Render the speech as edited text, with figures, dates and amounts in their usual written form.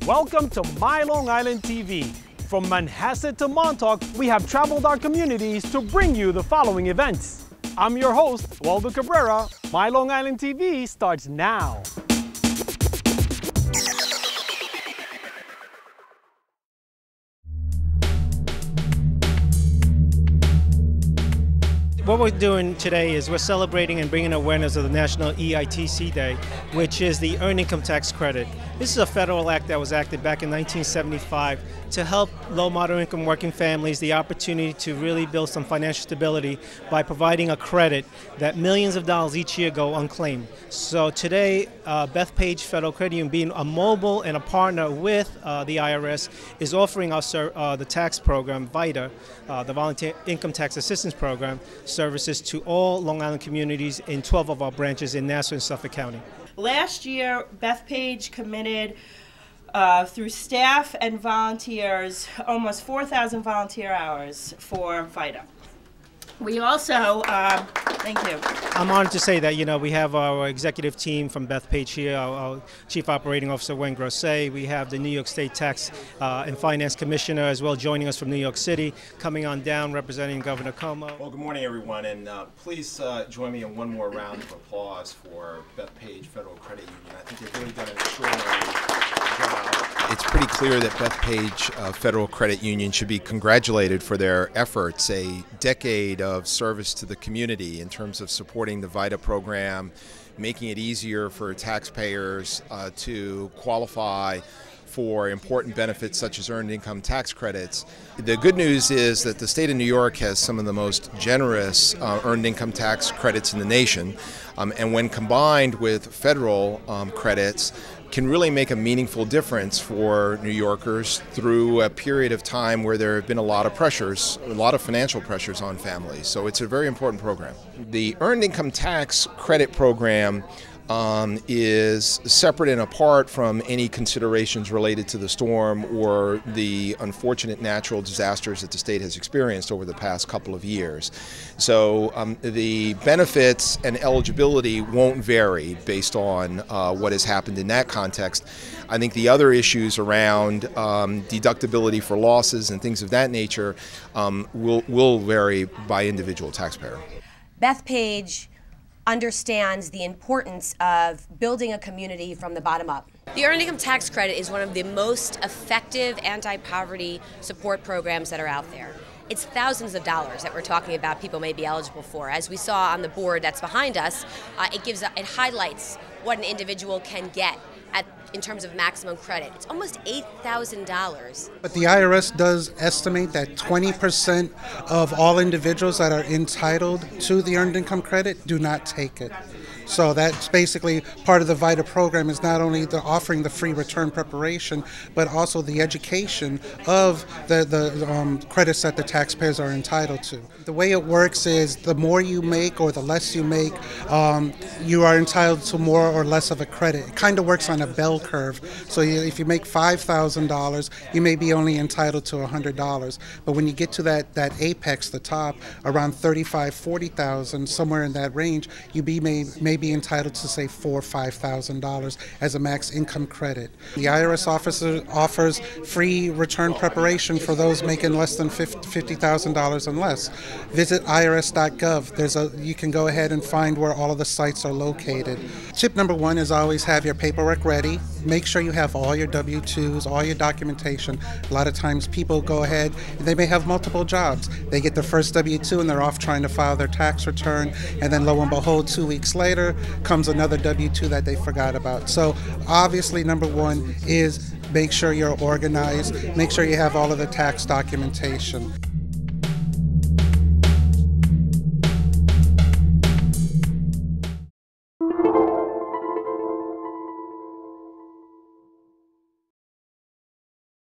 Welcome to My Long Island TV. From Manhasset to Montauk, we have traveled our communities to bring you the following events. I'm your host, Waldo Cabrera. My Long Island TV starts now. What we're doing today is we're celebrating and bringing awareness of the National EITC Day, which is the Earned Income Tax Credit. This is a federal act that was acted back in 1975 to help low, moderate income working families the opportunity to really build some financial stability by providing a credit that millions of dollars each year go unclaimed. So today, Bethpage Federal Credit Union, being a mobile and a partner with the IRS, is offering us the tax program, VITA, the Volunteer Income Tax Assistance Program, services to all Long Island communities in 12 of our branches in Nassau and Suffolk County. Last year, Bethpage committed through staff and volunteers almost 4,000 volunteer hours for VITA. We also, thank you. I'm honored to say that, we have our executive team from Bethpage here, our Chief Operating Officer, Gwen. We have the New York State Tax and Finance Commissioner as well joining us from New York City, coming on down representing Governor Como. Well, good morning, everyone, and please join me in one more round of applause for Bethpage Federal Credit Union. I think they've really done an extraordinary job. It's pretty clear that Bethpage Federal Credit Union should be congratulated for their efforts, a decade of service to the community in terms of supporting the VITA program, making it easier for taxpayers to qualify for important benefits such as earned income tax credits. The good news is that the state of New York has some of the most generous earned income tax credits in the nation, and when combined with federal credits, can really make a meaningful difference for New Yorkers through a period of time where there have been a lot of pressures, a lot of financial pressures on families. So it's a very important program. The Earned Income Tax Credit Program is separate and apart from any considerations related to the storm or the unfortunate natural disasters that the state has experienced over the past couple of years. So the benefits and eligibility won't vary based on what has happened in that context. I think the other issues around deductibility for losses and things of that nature will vary by individual taxpayer. Bethpage understands the importance of building a community from the bottom up. The Earned Income Tax Credit is one of the most effective anti-poverty support programs that are out there. It's thousands of dollars that we're talking about people may be eligible for. As we saw on the board that's behind us, it highlights what an individual can get in terms of maximum credit. It's almost $8,000. But the IRS does estimate that 20% of all individuals that are entitled to the earned income credit do not take it. So that's basically part of the VITA program, is not only offering the free return preparation, but also the education of the credits that the taxpayers are entitled to. The way it works is the more you make or the less you make, you are entitled to more or less of a credit. It kind of works on a bell curve. So if you make $5,000, you may be only entitled to $100. But when you get to that apex, the top, around $35,000, $40,000, somewhere in that range, you may be entitled to, say, $4,000 or $5,000 as a max income credit. The IRS offers free return preparation for those making less than $50,000 and less. Visit irs.gov. You can go ahead and find where all of the sites are located. Tip number one is always have your paperwork ready. Make sure you have all your W-2s, all your documentation. A lot of times people go ahead, they may have multiple jobs. They get their first W-2 and they're off trying to file their tax return, and then lo and behold, 2 weeks later comes another W-2 that they forgot about. So obviously number one is make sure you're organized, make sure you have all of the tax documentation.